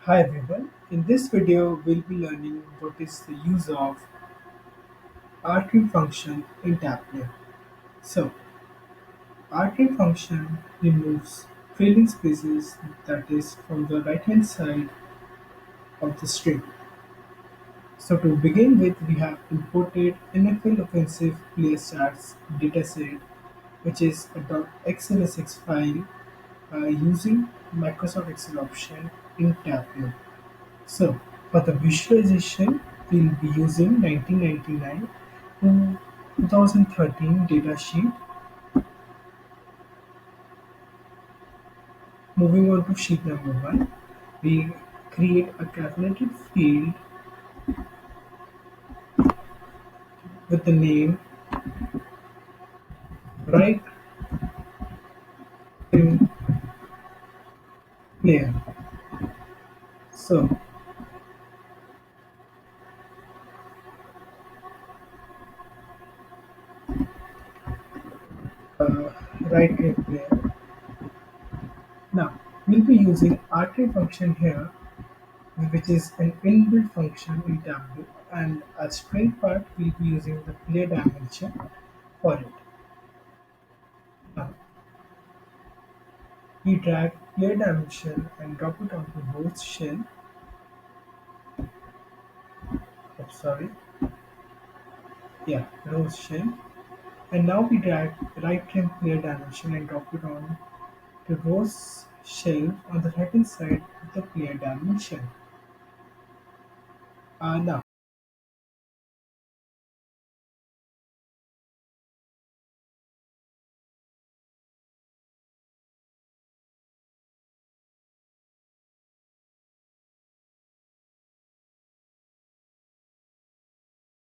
Hi everyone, in this video we'll be learning what is the use of RTRIM function in Tableau. So, RTRIM function removes trailing spaces, that is from the right hand side of the string. So to begin with, we have imported NFL offensive player stats dataset, which is a .xlsx file using Microsoft Excel option in Tableau. So, for the visualization, we'll be using 1999 to 2013 datasheet. Moving on to sheet number 1, we create a calculated field with the name right trim player. So, right trim player. Now, we'll be using rtrim function here, which is an inbuilt function in Tableau, and as string part, we'll be using the player dimension for it. Now, we drag player dimension and drop it onto rows shell. Oh, sorry, yeah, rows shell. And now we drag right trim player dimension and drop it on to rows shell on the right hand side of the player dimension. Now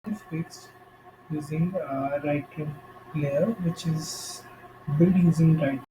it's fixed using right trim player, which is built using right.